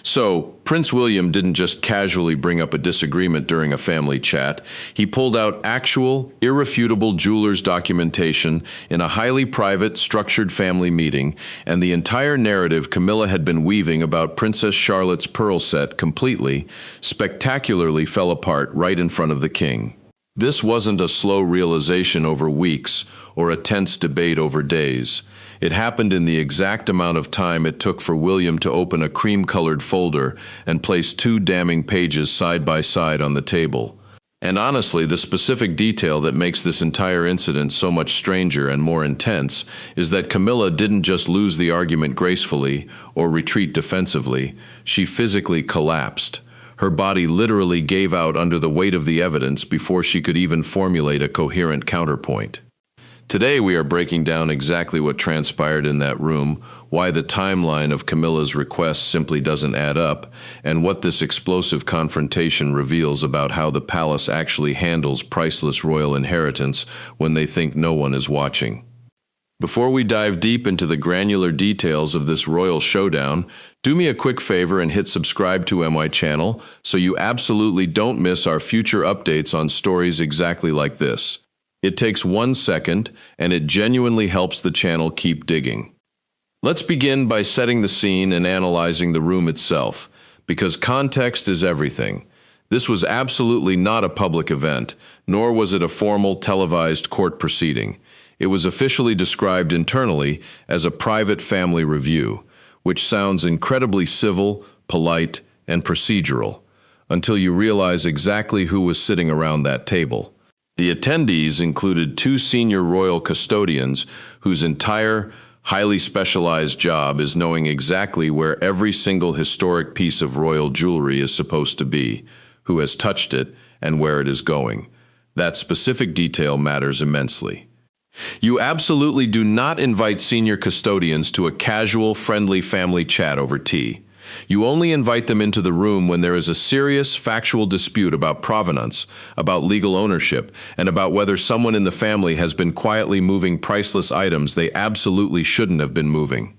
So, Prince William didn't just casually bring up a disagreement during a family chat. He pulled out actual, irrefutable jeweler's documentation in a highly private, structured family meeting, and the entire narrative Camilla had been weaving about Princess Charlotte's pearl set completely, spectacularly fell apart right in front of the king. This wasn't a slow realization over weeks or a tense debate over days. It happened in the exact amount of time it took for William to open a cream-colored folder and place two damning pages side by side on the table. And honestly, the specific detail that makes this entire incident so much stranger and more intense is that Camilla didn't just lose the argument gracefully or retreat defensively, she physically collapsed. Her body literally gave out under the weight of the evidence before she could even formulate a coherent counterpoint. Today we are breaking down exactly what transpired in that room, why the timeline of Camilla's request simply doesn't add up, and what this explosive confrontation reveals about how the palace actually handles priceless royal inheritance when they think no one is watching. Before we dive deep into the granular details of this royal showdown, do me a quick favor and hit subscribe to my channel so you absolutely don't miss our future updates on stories exactly like this. It takes 1 second, and it genuinely helps the channel keep digging. Let's begin by setting the scene and analyzing the room itself, because context is everything. This was absolutely not a public event, nor was it a formal televised court proceeding. It was officially described internally as a private family review, which sounds incredibly civil, polite, and procedural, until you realize exactly who was sitting around that table. The attendees included two senior royal custodians whose entire, highly specialized job is knowing exactly where every single historic piece of royal jewelry is supposed to be, who has touched it, and where it is going. That specific detail matters immensely. You absolutely do not invite senior custodians to a casual, friendly family chat over tea. You only invite them into the room when there is a serious, factual dispute about provenance, about legal ownership, and about whether someone in the family has been quietly moving priceless items they absolutely shouldn't have been moving.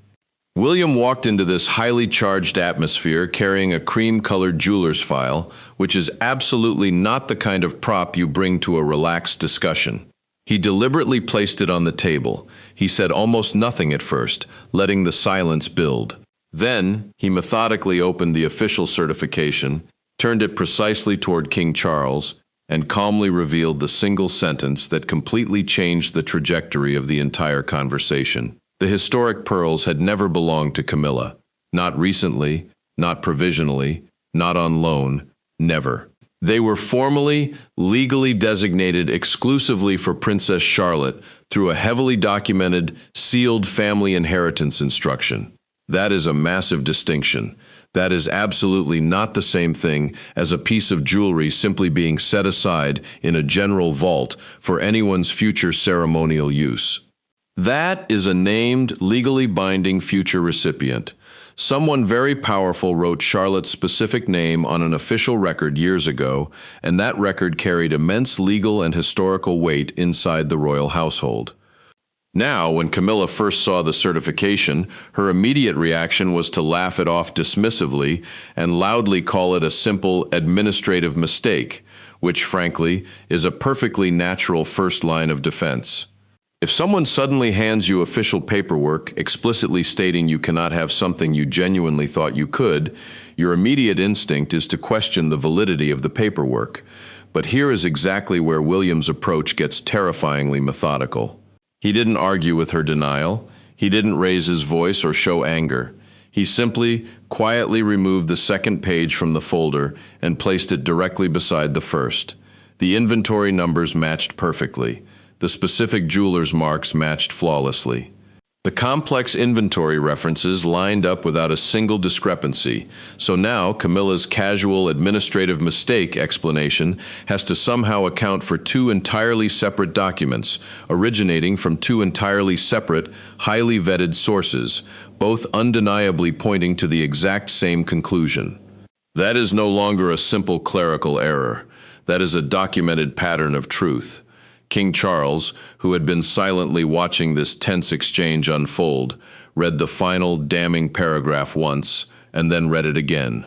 William walked into this highly charged atmosphere carrying a cream-colored jeweler's file, which is absolutely not the kind of prop you bring to a relaxed discussion. He deliberately placed it on the table. He said almost nothing at first, letting the silence build. Then, he methodically opened the official certification, turned it precisely toward King Charles, and calmly revealed the single sentence that completely changed the trajectory of the entire conversation. The historic pearls had never belonged to Camilla. Not recently, not provisionally, not on loan, never. They were formally, legally designated exclusively for Princess Charlotte through a heavily documented, sealed family inheritance instruction. That is a massive distinction. That is absolutely not the same thing as a piece of jewelry simply being set aside in a general vault for anyone's future ceremonial use. That is a named, legally binding future recipient. Someone very powerful wrote Charlotte's specific name on an official record years ago, and that record carried immense legal and historical weight inside the royal household. Now, when Camilla first saw the certification, her immediate reaction was to laugh it off dismissively and loudly call it a simple administrative mistake, which, frankly, is a perfectly natural first line of defense. If someone suddenly hands you official paperwork explicitly stating you cannot have something you genuinely thought you could, your immediate instinct is to question the validity of the paperwork. But here is exactly where William's approach gets terrifyingly methodical. He didn't argue with her denial. He didn't raise his voice or show anger. He simply, quietly removed the second page from the folder and placed it directly beside the first. The inventory numbers matched perfectly. The specific jeweler's marks matched flawlessly. The complex inventory references lined up without a single discrepancy, so now Camilla's casual administrative mistake explanation has to somehow account for two entirely separate documents, originating from two entirely separate, highly vetted sources, both undeniably pointing to the exact same conclusion. That is no longer a simple clerical error. That is a documented pattern of truth. King Charles, who had been silently watching this tense exchange unfold, read the final damning paragraph once, and then read it again.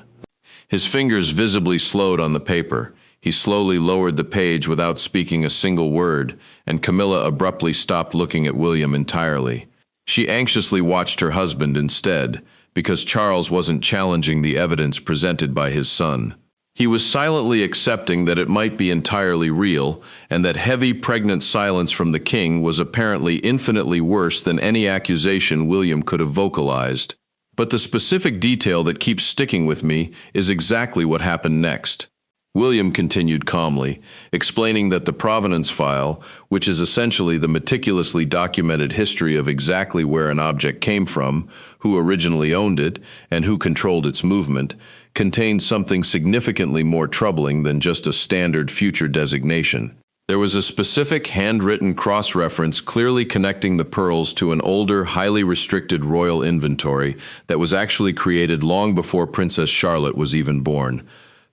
His fingers visibly slowed on the paper. He slowly lowered the page without speaking a single word, and Camilla abruptly stopped looking at William entirely. She anxiously watched her husband instead, because Charles wasn't challenging the evidence presented by his son. He was silently accepting that it might be entirely real, and that heavy, pregnant silence from the king was apparently infinitely worse than any accusation William could have vocalized. But the specific detail that keeps sticking with me is exactly what happened next. William continued calmly, explaining that the provenance file, which is essentially the meticulously documented history of exactly where an object came from, who originally owned it, and who controlled its movement, contained something significantly more troubling than just a standard future designation. There was a specific handwritten cross-reference clearly connecting the pearls to an older, highly restricted royal inventory that was actually created long before Princess Charlotte was even born.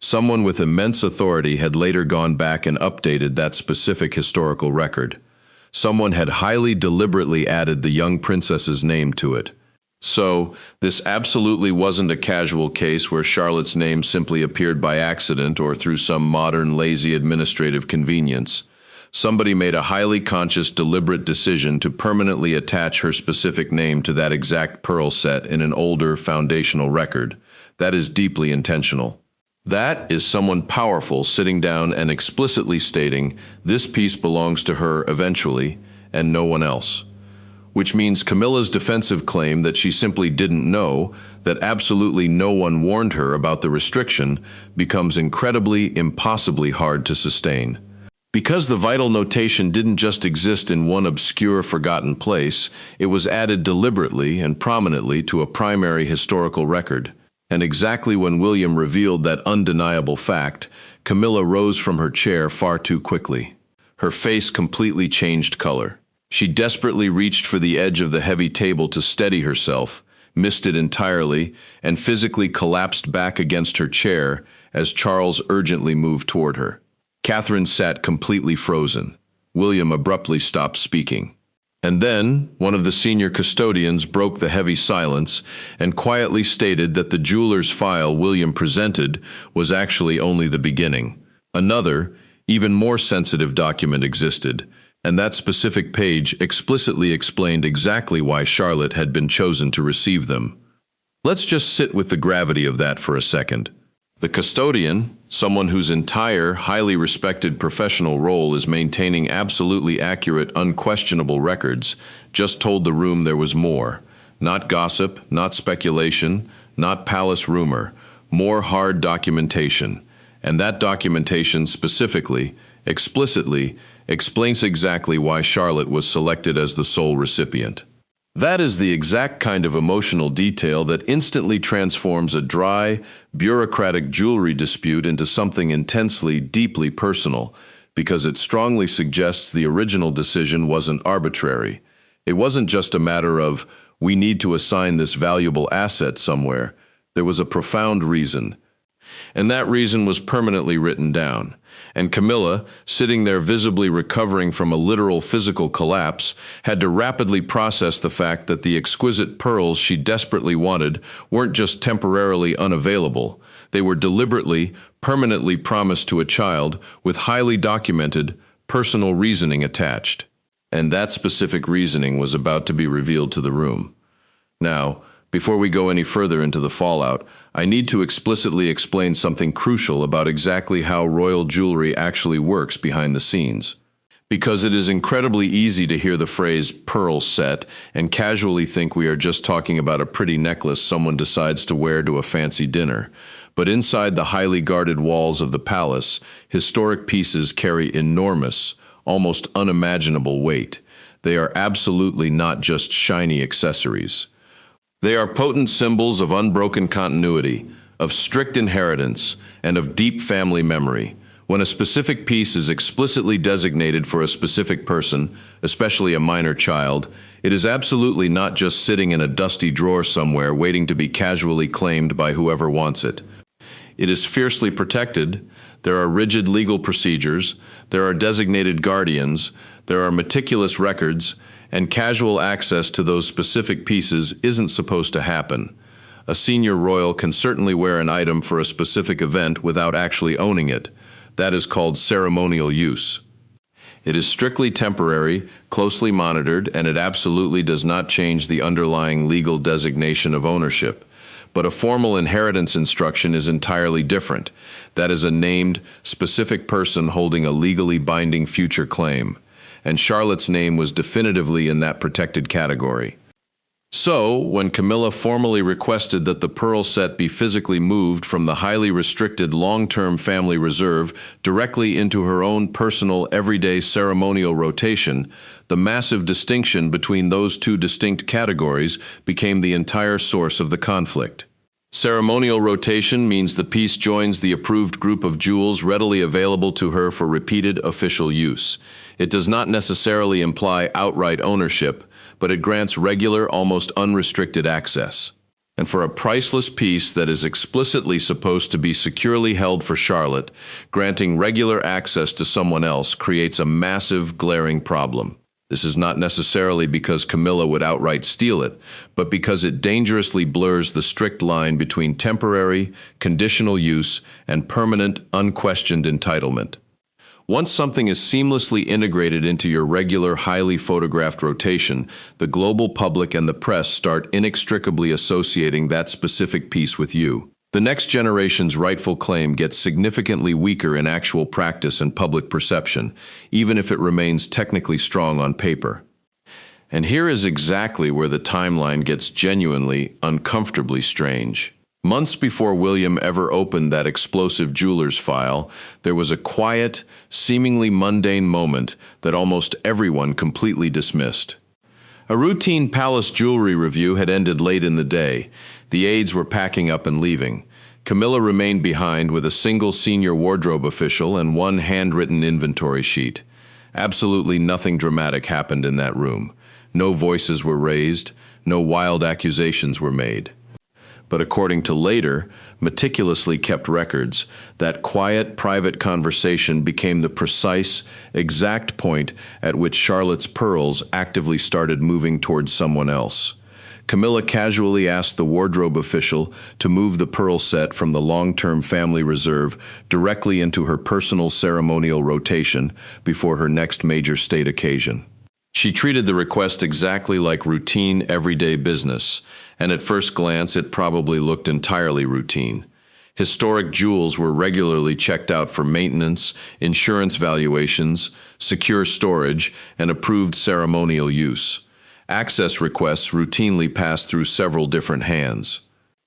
Someone with immense authority had later gone back and updated that specific historical record. Someone had highly deliberately added the young princess's name to it. So, this absolutely wasn't a casual case where Charlotte's name simply appeared by accident or through some modern, lazy administrative convenience. Somebody made a highly conscious, deliberate decision to permanently attach her specific name to that exact pearl set in an older, foundational record. That is deeply intentional. That is someone powerful sitting down and explicitly stating, this piece belongs to her eventually, and no one else. Which means Camilla's defensive claim that she simply didn't know, that absolutely no one warned her about the restriction, becomes incredibly, impossibly hard to sustain. Because the vital notation didn't just exist in one obscure, forgotten place, it was added deliberately and prominently to a primary historical record. And exactly when William revealed that undeniable fact, Camilla rose from her chair far too quickly. Her face completely changed color. She desperately reached for the edge of the heavy table to steady herself, missed it entirely, and physically collapsed back against her chair as Charles urgently moved toward her. Catherine sat completely frozen. William abruptly stopped speaking. And then, one of the senior custodians broke the heavy silence and quietly stated that the jeweler's file William presented was actually only the beginning. Another, even more sensitive document existed, and that specific page explicitly explained exactly why Charlotte had been chosen to receive them. Let's just sit with the gravity of that for a second. The custodian, someone whose entire, highly respected professional role is maintaining absolutely accurate, unquestionable records, just told the room there was more. Not gossip, not speculation, not palace rumor, more hard documentation. And that documentation specifically, explicitly, explains exactly why Charlotte was selected as the sole recipient. That is the exact kind of emotional detail that instantly transforms a dry, bureaucratic jewelry dispute into something intensely, deeply personal, because it strongly suggests the original decision wasn't arbitrary. It wasn't just a matter of, we need to assign this valuable asset somewhere. There was a profound reason. And that reason was permanently written down. And Camilla, sitting there visibly recovering from a literal physical collapse, had to rapidly process the fact that the exquisite pearls she desperately wanted weren't just temporarily unavailable. They were deliberately, permanently promised to a child with highly documented, personal reasoning attached. And that specific reasoning was about to be revealed to the room. Now, before we go any further into the fallout, I need to explicitly explain something crucial about exactly how royal jewelry actually works behind the scenes. Because it is incredibly easy to hear the phrase pearl set and casually think we are just talking about a pretty necklace someone decides to wear to a fancy dinner. But inside the highly guarded walls of the palace, historic pieces carry enormous, almost unimaginable weight. They are absolutely not just shiny accessories. They are potent symbols of unbroken continuity, of strict inheritance, and of deep family memory. When a specific piece is explicitly designated for a specific person, especially a minor child, it is absolutely not just sitting in a dusty drawer somewhere waiting to be casually claimed by whoever wants it. It is fiercely protected. There are rigid legal procedures. There are designated guardians. There are meticulous records, and casual access to those specific pieces isn't supposed to happen. A senior royal can certainly wear an item for a specific event without actually owning it. That is called ceremonial use. It is strictly temporary, closely monitored, and it absolutely does not change the underlying legal designation of ownership. But a formal inheritance instruction is entirely different. That is a named, specific person holding a legally binding future claim. And Charlotte's name was definitively in that protected category. So, when Camilla formally requested that the pearl set be physically moved from the highly restricted long-term family reserve directly into her own personal everyday ceremonial rotation, the massive distinction between those two distinct categories became the entire source of the conflict. Ceremonial rotation means the piece joins the approved group of jewels readily available to her for repeated official use. It does not necessarily imply outright ownership, but it grants regular, almost unrestricted access. And for a priceless piece that is explicitly supposed to be securely held for Charlotte, granting regular access to someone else creates a massive, glaring problem. This is not necessarily because Camilla would outright steal it, but because it dangerously blurs the strict line between temporary, conditional use, and permanent, unquestioned entitlement. Once something is seamlessly integrated into your regular, highly photographed rotation, the global public and the press start inextricably associating that specific piece with you. The next generation's rightful claim gets significantly weaker in actual practice and public perception, even if it remains technically strong on paper. And here is exactly where the timeline gets genuinely, uncomfortably strange. Months before William ever opened that explosive jeweler's file, there was a quiet, seemingly mundane moment that almost everyone completely dismissed. A routine palace jewelry review had ended late in the day. The aides were packing up and leaving. Camilla remained behind with a single senior wardrobe official and one handwritten inventory sheet. Absolutely nothing dramatic happened in that room. No voices were raised, no wild accusations were made. But according to later, meticulously kept records, that quiet, private conversation became the precise, exact point at which Charlotte's pearls actively started moving towards someone else. Camilla casually asked the wardrobe official to move the pearl set from the long-term family reserve directly into her personal ceremonial rotation before her next major state occasion. She treated the request exactly like routine, everyday business, and at first glance it probably looked entirely routine. Historic jewels were regularly checked out for maintenance, insurance valuations, secure storage, and approved ceremonial use. Access requests routinely passed through several different hands.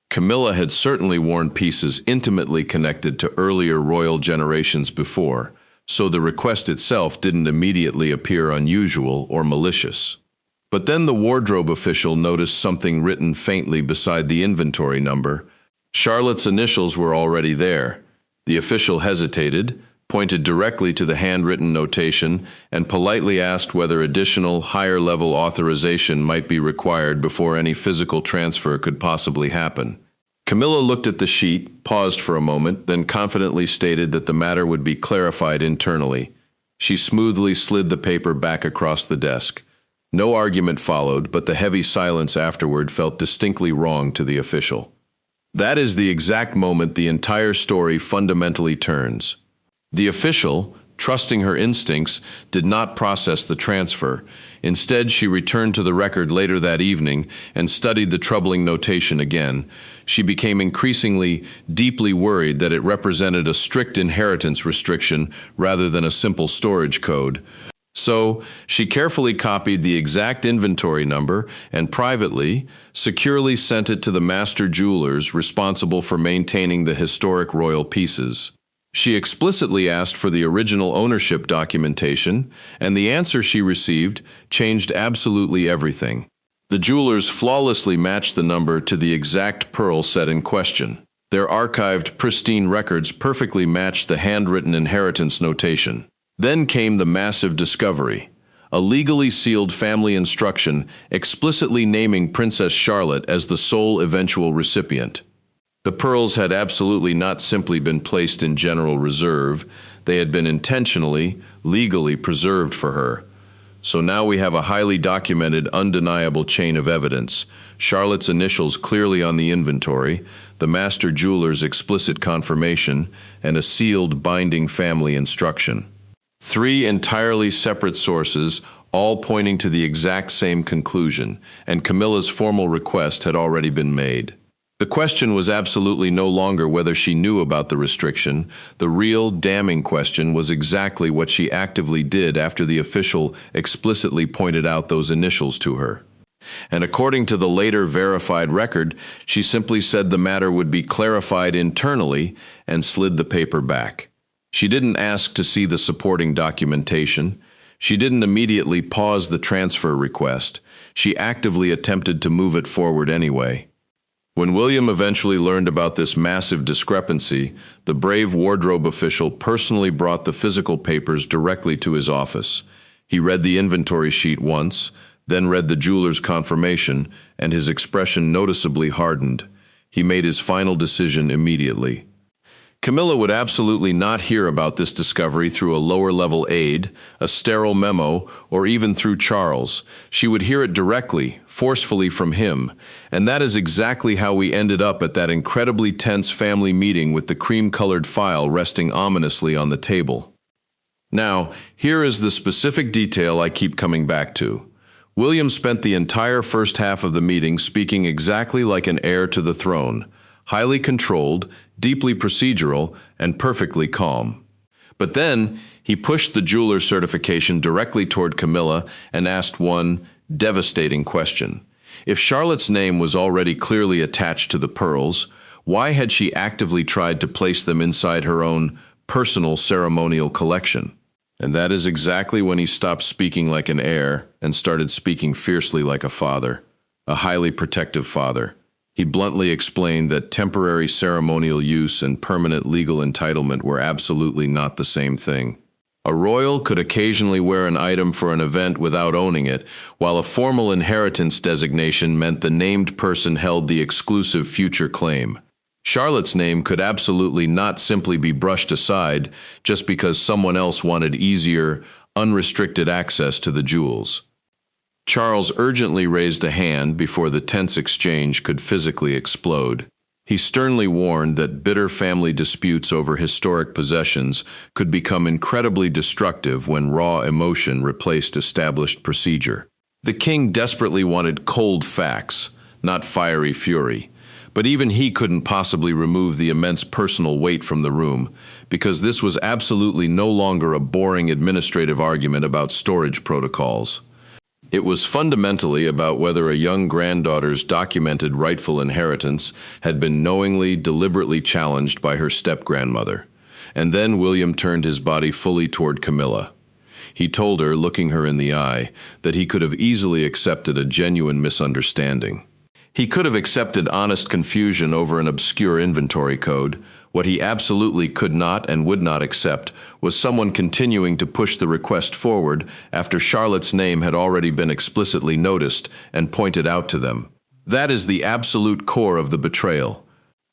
Camilla had certainly worn pieces intimately connected to earlier royal generations before, so the request itself didn't immediately appear unusual or malicious. But then the wardrobe official noticed something written faintly beside the inventory number. Charlotte's initials were already there. The official hesitated, pointed directly to the handwritten notation, and politely asked whether additional, higher-level authorization might be required before any physical transfer could possibly happen. Camilla looked at the sheet, paused for a moment, then confidently stated that the matter would be clarified internally. She smoothly slid the paper back across the desk. No argument followed, but the heavy silence afterward felt distinctly wrong to the official. That is the exact moment the entire story fundamentally turns. The official, trusting her instincts, did not process the transfer. Instead, she returned to the record later that evening and studied the troubling notation again. She became increasingly, deeply worried that it represented a strict inheritance restriction rather than a simple storage code. So, she carefully copied the exact inventory number and privately, securely sent it to the master jewelers responsible for maintaining the historic royal pieces. She explicitly asked for the original ownership documentation, and the answer she received changed absolutely everything. The jewelers flawlessly matched the number to the exact pearl set in question. Their archived, pristine records perfectly matched the handwritten inheritance notation. Then came the massive discovery, a legally sealed family instruction explicitly naming Princess Charlotte as the sole eventual recipient. The pearls had absolutely not simply been placed in general reserve, they had been intentionally, legally preserved for her. So now we have a highly documented, undeniable chain of evidence. Charlotte's initials clearly on the inventory, the master jeweler's explicit confirmation, and a sealed binding family instruction. Three entirely separate sources, all pointing to the exact same conclusion, and Camilla's formal request had already been made. The question was absolutely no longer whether she knew about the restriction. The real, damning question was exactly what she actively did after the official explicitly pointed out those initials to her. And according to the later verified record, she simply said the matter would be clarified internally and slid the paper back. She didn't ask to see the supporting documentation. She didn't immediately pause the transfer request. She actively attempted to move it forward anyway. When William eventually learned about this massive discrepancy, the brave wardrobe official personally brought the physical papers directly to his office. He read the inventory sheet once, then read the jeweler's confirmation, and his expression noticeably hardened. He made his final decision immediately. Camilla would absolutely not hear about this discovery through a lower-level aide, a sterile memo, or even through Charles. She would hear it directly, forcefully from him, and that is exactly how we ended up at that incredibly tense family meeting with the cream-colored file resting ominously on the table. Now, here is the specific detail I keep coming back to. William spent the entire first half of the meeting speaking exactly like an heir to the throne, highly controlled, deeply procedural, and perfectly calm. But then, he pushed the jeweler's certification directly toward Camilla and asked one devastating question. If Charlotte's name was already clearly attached to the pearls, why had she actively tried to place them inside her own personal ceremonial collection? And that is exactly when he stopped speaking like an heir and started speaking fiercely like a father, a highly protective father. He bluntly explained that temporary ceremonial use and permanent legal entitlement were absolutely not the same thing. A royal could occasionally wear an item for an event without owning it, while a formal inheritance designation meant the named person held the exclusive future claim. Charlotte's name could absolutely not simply be brushed aside just because someone else wanted easier, unrestricted access to the jewels. Charles urgently raised a hand before the tense exchange could physically explode. He sternly warned that bitter family disputes over historic possessions could become incredibly destructive when raw emotion replaced established procedure. The king desperately wanted cold facts, not fiery fury. But even he couldn't possibly remove the immense personal weight from the room, because this was absolutely no longer a boring administrative argument about storage protocols. It was fundamentally about whether a young granddaughter's documented rightful inheritance had been knowingly, deliberately challenged by her step-grandmother. And then William turned his body fully toward Camilla. He told her, looking her in the eye, that he could have easily accepted a genuine misunderstanding. He could have accepted honest confusion over an obscure inventory code. What he absolutely could not and would not accept was someone continuing to push the request forward after Charlotte's name had already been explicitly noticed and pointed out to them. That is the absolute core of the betrayal.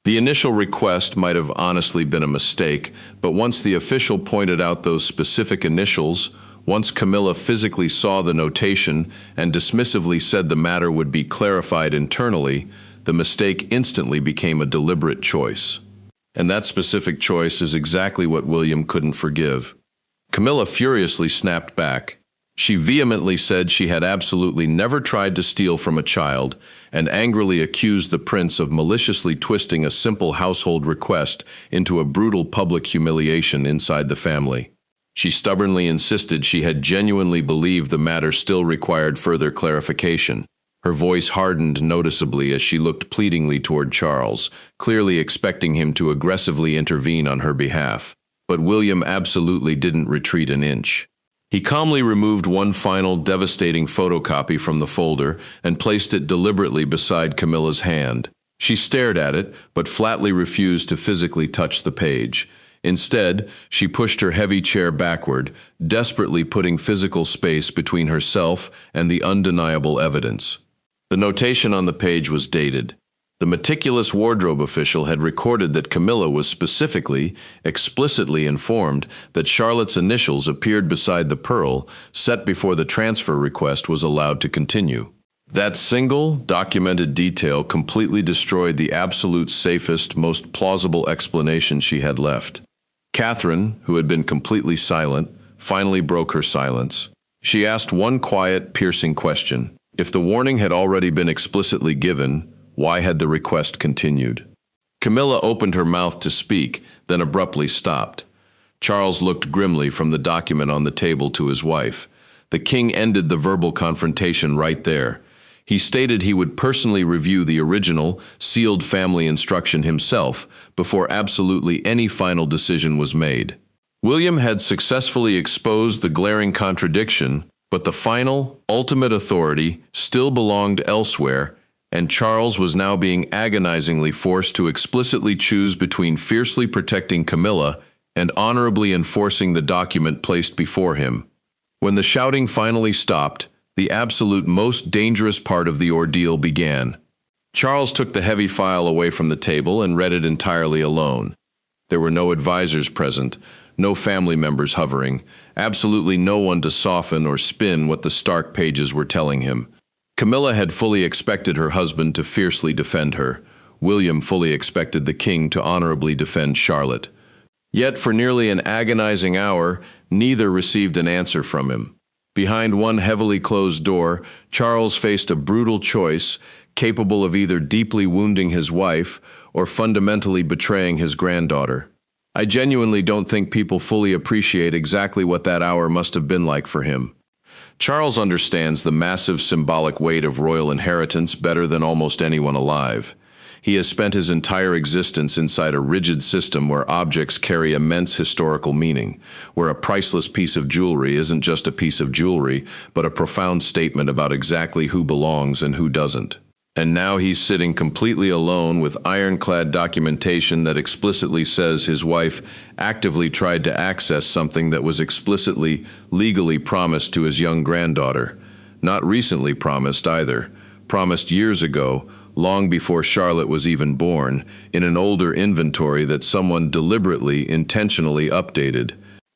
The initial request might have honestly been a mistake, but once the official pointed out those specific initials, once Camilla physically saw the notation and dismissively said the matter would be clarified internally, the mistake instantly became a deliberate choice. And that specific choice is exactly what William couldn't forgive. Camilla furiously snapped back. She vehemently said she had absolutely never tried to steal from a child and angrily accused the prince of maliciously twisting a simple household request into a brutal public humiliation inside the family. She stubbornly insisted she had genuinely believed the matter still required further clarification. Her voice hardened noticeably as she looked pleadingly toward Charles, clearly expecting him to aggressively intervene on her behalf. But William absolutely didn't retreat an inch. He calmly removed one final devastating photocopy from the folder and placed it deliberately beside Camilla's hand. She stared at it, but flatly refused to physically touch the page. Instead, she pushed her heavy chair backward, desperately putting physical space between herself and the undeniable evidence. The notation on the page was dated, The meticulous wardrobe official had recorded that Camilla was explicitly informed that Charlotte's initials appeared beside the pearl set before the transfer request was allowed to continue. That single, documented detail completely destroyed the absolute safest, most plausible explanation she had left. Catherine, who had been completely silent, finally broke her silence. She asked one quiet, piercing question. If the warning had already been explicitly given, why had the request continued? Camilla opened her mouth to speak, then abruptly stopped. Charles looked grimly from the document on the table to his wife. The king ended the verbal confrontation right there. He stated he would personally review the original, sealed family instruction himself before absolutely any final decision was made. William had successfully exposed the glaring contradiction, but the final, ultimate authority still belonged elsewhere, and Charles was now being agonizingly forced to explicitly choose between fiercely protecting Camilla and honorably enforcing the document placed before him. When the shouting finally stopped, the absolute most dangerous part of the ordeal began. Charles took the heavy file away from the table and read it entirely alone. There were no advisors present, no family members hovering, absolutely no one to soften or spin what the stark pages were telling him. Camilla had fully expected her husband to fiercely defend her. William fully expected the king to honorably defend Charlotte. Yet for nearly an agonizing hour, neither received an answer from him. Behind one heavily closed door, Charles faced a brutal choice, capable of either deeply wounding his wife or fundamentally betraying his granddaughter. I genuinely don't think people fully appreciate exactly what that hour must have been like for him. Charles understands the massive symbolic weight of royal inheritance better than almost anyone alive. He has spent his entire existence inside a rigid system where objects carry immense historical meaning, where a priceless piece of jewelry isn't just a piece of jewelry, but a profound statement about exactly who belongs and who doesn't. And now he's sitting completely alone with ironclad documentation that explicitly says his wife actively tried to access something that was explicitly, legally promised to his young granddaughter. Not recently promised either. Promised years ago, long before Charlotte was even born, in an older inventory that someone deliberately, intentionally updated.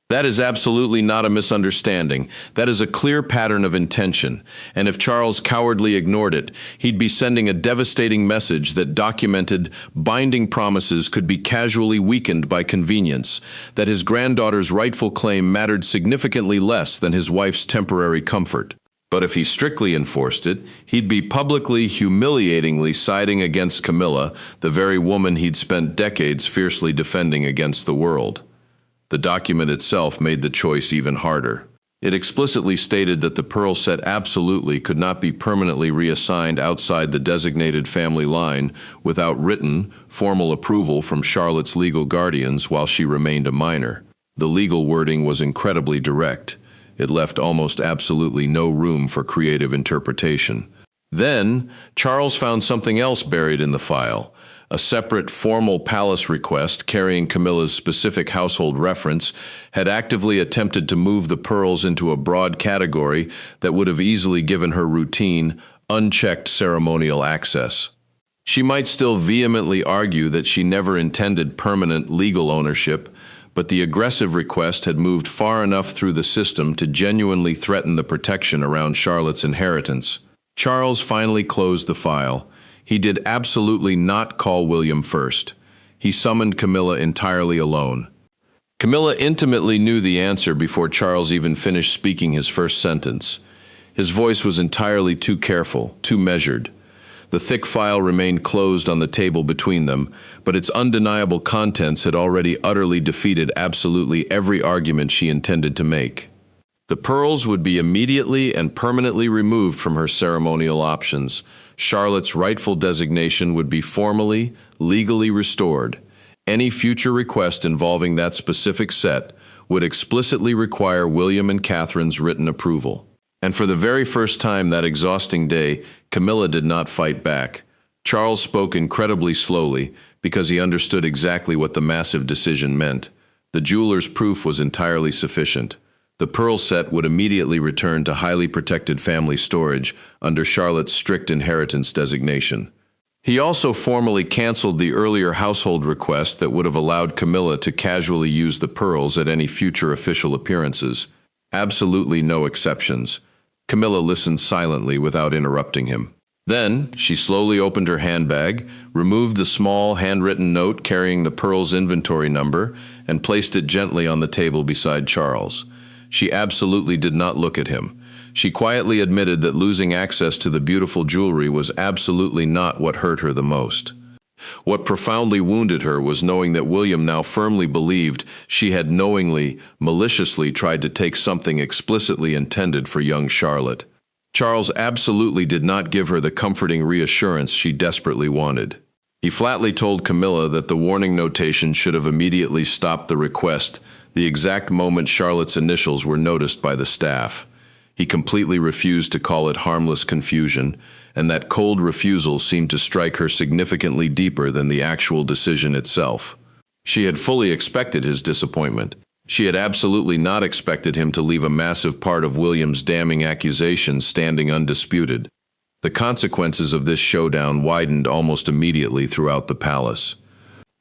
That is absolutely not a misunderstanding. That is a clear pattern of intention, and if Charles cowardly ignored it, he'd be sending a devastating message that documented, binding promises could be casually weakened by convenience, that his granddaughter's rightful claim mattered significantly less than his wife's temporary comfort. But if he strictly enforced it, he'd be publicly, humiliatingly siding against Camilla, the very woman he'd spent decades fiercely defending against the world. The document itself made the choice even harder. It explicitly stated that the pearl set absolutely could not be permanently reassigned outside the designated family line without written, formal approval from Charlotte's legal guardians while she remained a minor. The legal wording was incredibly direct. It left almost absolutely no room for creative interpretation. Then, Charles found something else buried in the file. A separate formal palace request carrying Camilla's specific household reference had actively attempted to move the pearls into a broad category that would have easily given her routine, unchecked ceremonial access. She might still vehemently argue that she never intended permanent legal ownership, but the aggressive request had moved far enough through the system to genuinely threaten the protection around Charlotte's inheritance. Charles finally closed the file. He did absolutely not call William first. He summoned Camilla entirely alone. Camilla intimately knew the answer before Charles even finished speaking his first sentence. His voice was entirely too careful, too measured. The thick file remained closed on the table between them, but its undeniable contents had already utterly defeated absolutely every argument she intended to make. The pearls would be immediately and permanently removed from her ceremonial options. Charlotte's rightful designation would be formally, legally restored. Any future request involving that specific set would explicitly require William and Catherine's written approval. And for the very first time that exhausting day, Camilla did not fight back. Charles spoke incredibly slowly because he understood exactly what the massive decision meant. The jeweler's proof was entirely sufficient. The pearl set would immediately return to highly protected family storage under Charlotte's strict inheritance designation. He also formally canceled the earlier household request that would have allowed Camilla to casually use the pearls at any future official appearances. Absolutely no exceptions. Camilla listened silently without interrupting him. Then, she slowly opened her handbag, removed the small, handwritten note carrying the pearl's inventory number, and placed it gently on the table beside Charles. She absolutely did not look at him. She quietly admitted that losing access to the beautiful jewelry was absolutely not what hurt her the most. What profoundly wounded her was knowing that William now firmly believed she had knowingly, maliciously tried to take something explicitly intended for young Charlotte. Charles absolutely did not give her the comforting reassurance she desperately wanted. He flatly told Camilla that the warning notation should have immediately stopped the request the exact moment Charlotte's initials were noticed by the staff. He completely refused to call it harmless confusion, and that cold refusal seemed to strike her significantly deeper than the actual decision itself. She had fully expected his disappointment. She had absolutely not expected him to leave a massive part of William's damning accusations standing undisputed. The consequences of this showdown widened almost immediately throughout the palace.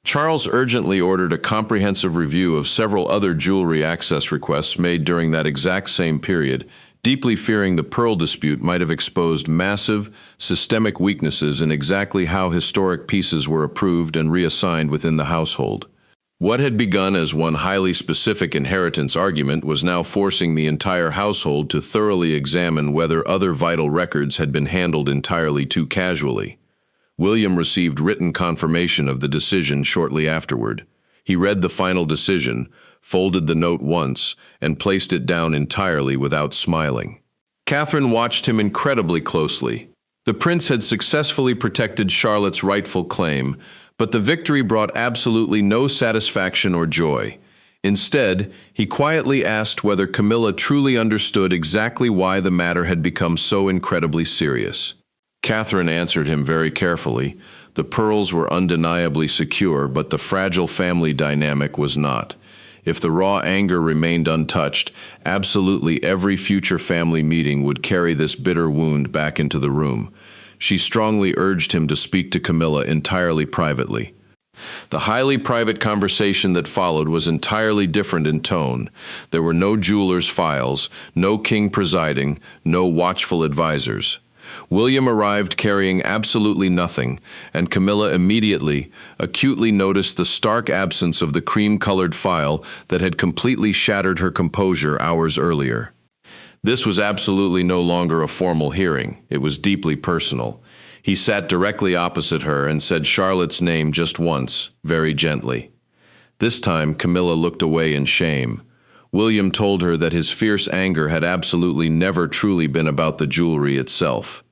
Charles urgently ordered a comprehensive review of several other jewelry access requests made during that exact same period, deeply fearing the pearl dispute might have exposed massive, systemic weaknesses in exactly how historic pieces were approved and reassigned within the household. What had begun as one highly specific inheritance argument was now forcing the entire household to thoroughly examine whether other vital records had been handled entirely too casually. William received written confirmation of the decision shortly afterward. He read the final decision, folded the note once, and placed it down entirely without smiling. Catherine watched him incredibly closely. The prince had successfully protected Charlotte's rightful claim, but the victory brought absolutely no satisfaction or joy. Instead, he quietly asked whether Camilla truly understood exactly why the matter had become so incredibly serious. Catherine answered him very carefully. The pearls were undeniably secure, but the fragile family dynamic was not. If the raw anger remained untouched, absolutely every future family meeting would carry this bitter wound back into the room. She strongly urged him to speak to Camilla entirely privately. The highly private conversation that followed was entirely different in tone. There were no jeweler's files, no king presiding, no watchful advisors. William arrived carrying absolutely nothing, and Camilla immediately, acutely noticed the stark absence of the cream-colored file that had completely shattered her composure hours earlier. This was absolutely no longer a formal hearing. It was deeply personal. He sat directly opposite her and said Charlotte's name just once, very gently. This time, Camilla looked away in shame. William told her that his fierce anger had absolutely never truly been about the jewelry itself.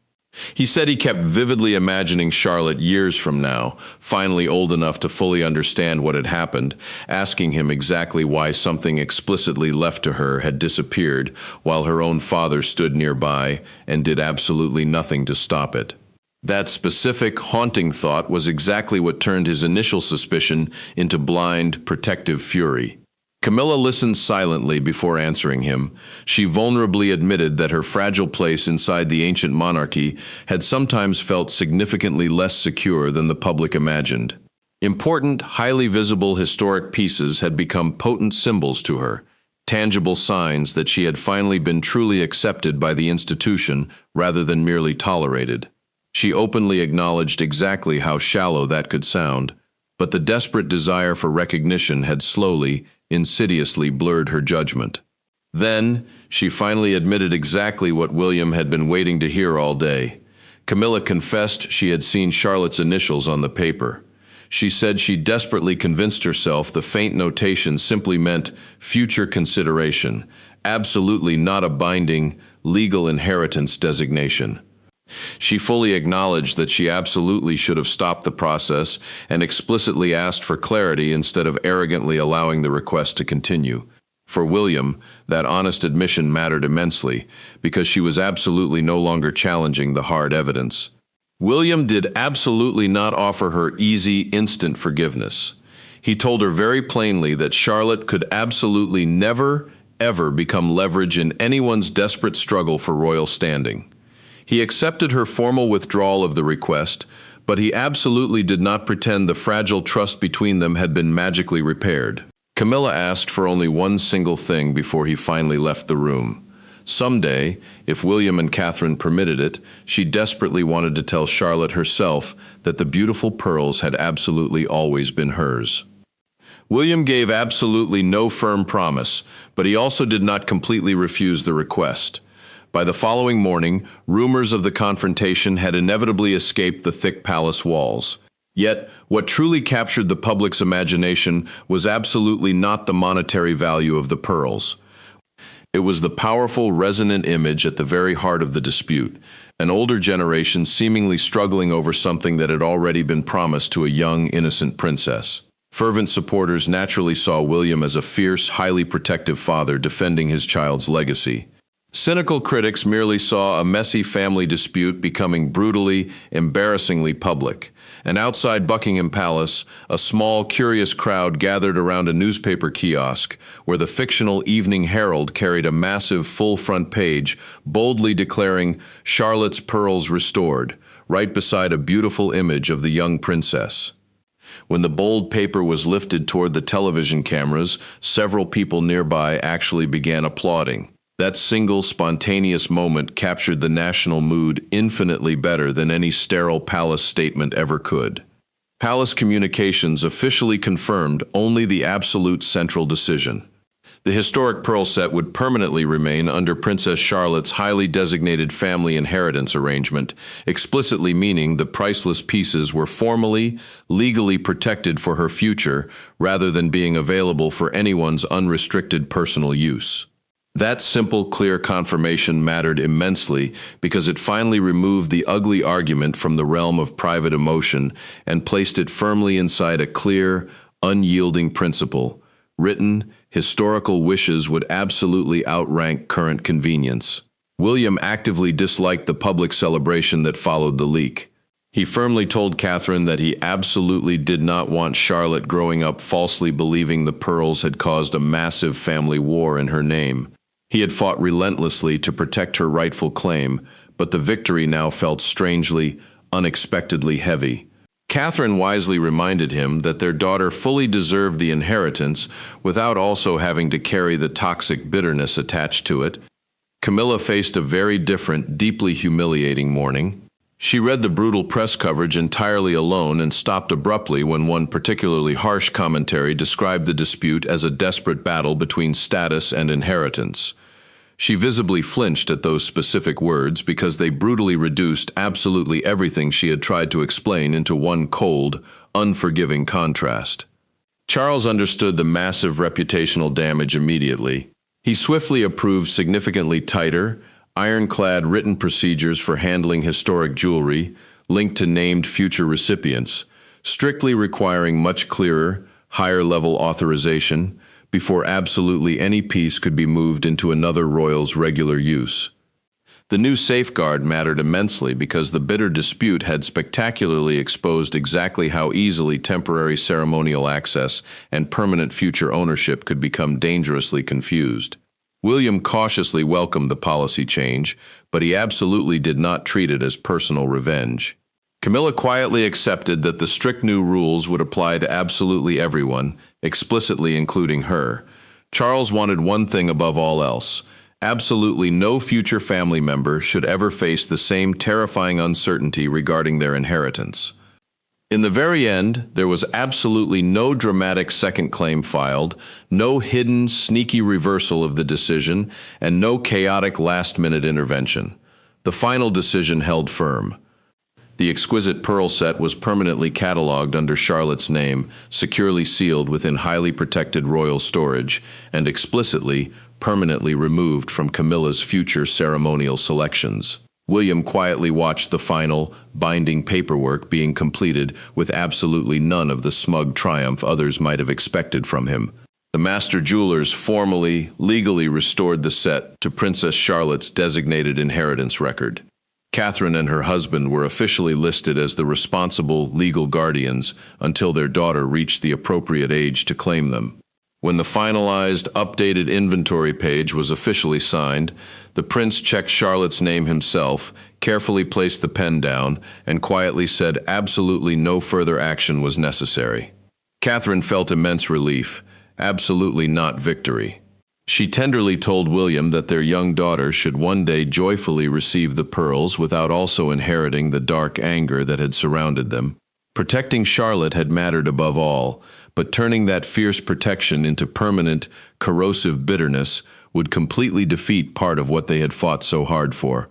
He said he kept vividly imagining Charlotte years from now, finally old enough to fully understand what had happened, asking him exactly why something explicitly left to her had disappeared while her own father stood nearby and did absolutely nothing to stop it. That specific, haunting thought was exactly what turned his initial suspicion into blind, protective fury. Camilla listened silently before answering him. She vulnerably admitted that her fragile place inside the ancient monarchy had sometimes felt significantly less secure than the public imagined. Important, highly visible historic pieces had become potent symbols to her, tangible signs that she had finally been truly accepted by the institution rather than merely tolerated. She openly acknowledged exactly how shallow that could sound, but the desperate desire for recognition had slowly, insidiously blurred her judgment. Then, she finally admitted exactly what William had been waiting to hear all day. Camilla confessed she had seen Charlotte's initials on the paper. She said she desperately convinced herself the faint notation simply meant future consideration, absolutely not a binding, legal inheritance designation. She fully acknowledged that she absolutely should have stopped the process and explicitly asked for clarity instead of arrogantly allowing the request to continue. For William, that honest admission mattered immensely, because she was absolutely no longer challenging the hard evidence. William did absolutely not offer her easy, instant forgiveness. He told her very plainly that Charlotte could absolutely never, ever become leverage in anyone's desperate struggle for royal standing. He accepted her formal withdrawal of the request, but he absolutely did not pretend the fragile trust between them had been magically repaired. Camilla asked for only one single thing before he finally left the room. Someday, if William and Catherine permitted it, she desperately wanted to tell Charlotte herself that the beautiful pearls had absolutely always been hers. William gave absolutely no firm promise, but he also did not completely refuse the request. By the following morning, rumors of the confrontation had inevitably escaped the thick palace walls. Yet, what truly captured the public's imagination was absolutely not the monetary value of the pearls. It was the powerful, resonant image at the very heart of the dispute, an older generation seemingly struggling over something that had already been promised to a young, innocent princess. Fervent supporters naturally saw William as a fierce, highly protective father defending his child's legacy. Cynical critics merely saw a messy family dispute becoming brutally, embarrassingly public. And outside Buckingham Palace, a small, curious crowd gathered around a newspaper kiosk where the fictional Evening Herald carried a massive full-front page boldly declaring "Charlotte's Pearls Restored," right beside a beautiful image of the young princess. When the bold paper was lifted toward the television cameras, several people nearby actually began applauding. That single, spontaneous moment captured the national mood infinitely better than any sterile palace statement ever could. Palace communications officially confirmed only the absolute central decision. The historic pearl set would permanently remain under Princess Charlotte's highly designated family inheritance arrangement, explicitly meaning the priceless pieces were formally, legally protected for her future rather than being available for anyone's unrestricted personal use. That simple, clear confirmation mattered immensely because it finally removed the ugly argument from the realm of private emotion and placed it firmly inside a clear, unyielding principle. Written, historical wishes would absolutely outrank current convenience. William actively disliked the public celebration that followed the leak. He firmly told Catherine that he absolutely did not want Charlotte growing up falsely believing the pearls had caused a massive family war in her name. He had fought relentlessly to protect her rightful claim, but the victory now felt strangely, unexpectedly heavy. Catherine wisely reminded him that their daughter fully deserved the inheritance without also having to carry the toxic bitterness attached to it. Camilla faced a very different, deeply humiliating morning. She read the brutal press coverage entirely alone and stopped abruptly when one particularly harsh commentary described the dispute as a desperate battle between status and inheritance. She visibly flinched at those specific words because they brutally reduced absolutely everything she had tried to explain into one cold, unforgiving contrast. Charles understood the massive reputational damage immediately. He swiftly approved significantly tighter, ironclad written procedures for handling historic jewelry linked to named future recipients, strictly requiring much clearer, higher-level authorization before absolutely any piece could be moved into another royal's regular use. The new safeguard mattered immensely because the bitter dispute had spectacularly exposed exactly how easily temporary ceremonial access and permanent future ownership could become dangerously confused. William cautiously welcomed the policy change, but he absolutely did not treat it as personal revenge. Camilla quietly accepted that the strict new rules would apply to absolutely everyone, explicitly including her. Charles wanted one thing above all else. Absolutely no future family member should ever face the same terrifying uncertainty regarding their inheritance. In the very end, there was absolutely no dramatic second claim filed, no hidden, sneaky reversal of the decision, and no chaotic last-minute intervention. The final decision held firm. The exquisite pearl set was permanently catalogued under Charlotte's name, securely sealed within highly protected royal storage, and explicitly, permanently removed from Camilla's future ceremonial selections. William quietly watched the final, binding paperwork being completed with absolutely none of the smug triumph others might have expected from him. The master jewelers formally, legally restored the set to Princess Charlotte's designated inheritance record. Catherine and her husband were officially listed as the responsible legal guardians until their daughter reached the appropriate age to claim them. When the finalized, updated inventory page was officially signed, the prince checked Charlotte's name himself, carefully placed the pen down, and quietly said absolutely no further action was necessary. Catherine felt immense relief, absolutely not victory. She tenderly told William that their young daughter should one day joyfully receive the pearls without also inheriting the dark anger that had surrounded them. Protecting Charlotte had mattered above all, but turning that fierce protection into permanent, corrosive bitterness would completely defeat part of what they had fought so hard for.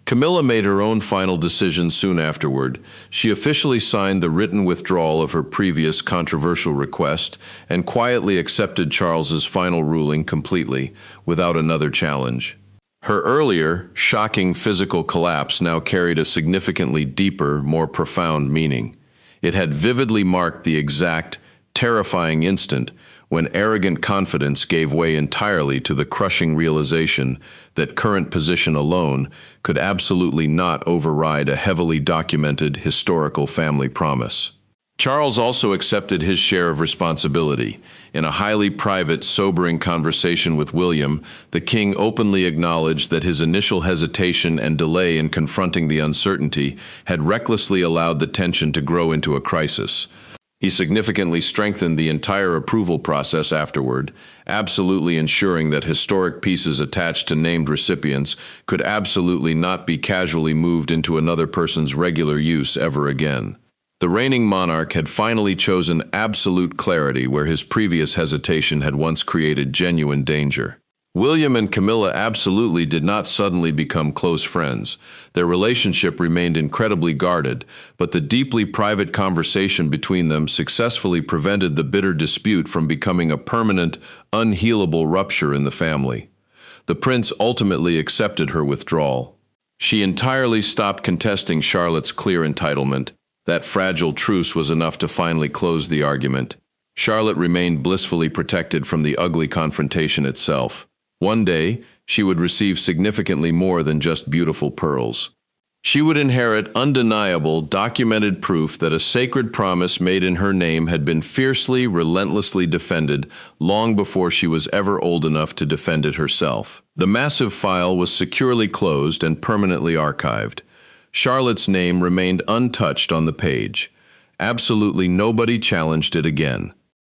Camilla made her own final decision soon afterward. She officially signed the written withdrawal of her previous controversial request and quietly accepted Charles's final ruling completely, without another challenge. Her earlier, shocking physical collapse now carried a significantly deeper, more profound meaning. It had vividly marked the exact, terrifying instant when arrogant confidence gave way entirely to the crushing realization that current position alone could absolutely not override a heavily documented historical family promise. Charles also accepted his share of responsibility. In a highly private, sobering conversation with William, the king openly acknowledged that his initial hesitation and delay in confronting the uncertainty had recklessly allowed the tension to grow into a crisis. He significantly strengthened the entire approval process afterward, absolutely ensuring that historic pieces attached to named recipients could absolutely not be casually moved into another person's regular use ever again. The reigning monarch had finally chosen absolute clarity where his previous hesitation had once created genuine danger. William and Camilla absolutely did not suddenly become close friends. Their relationship remained incredibly guarded, but the deeply private conversation between them successfully prevented the bitter dispute from becoming a permanent, unhealable rupture in the family. The prince ultimately accepted her withdrawal. She entirely stopped contesting Charlotte's clear entitlement. That fragile truce was enough to finally close the argument. Charlotte remained blissfully protected from the ugly confrontation itself. One day, she would receive significantly more than just beautiful pearls. She would inherit undeniable, documented proof that a sacred promise made in her name had been fiercely, relentlessly defended long before she was ever old enough to defend it herself. The massive file was securely closed and permanently archived. Charlotte's name remained untouched on the page. Absolutely nobody challenged it again.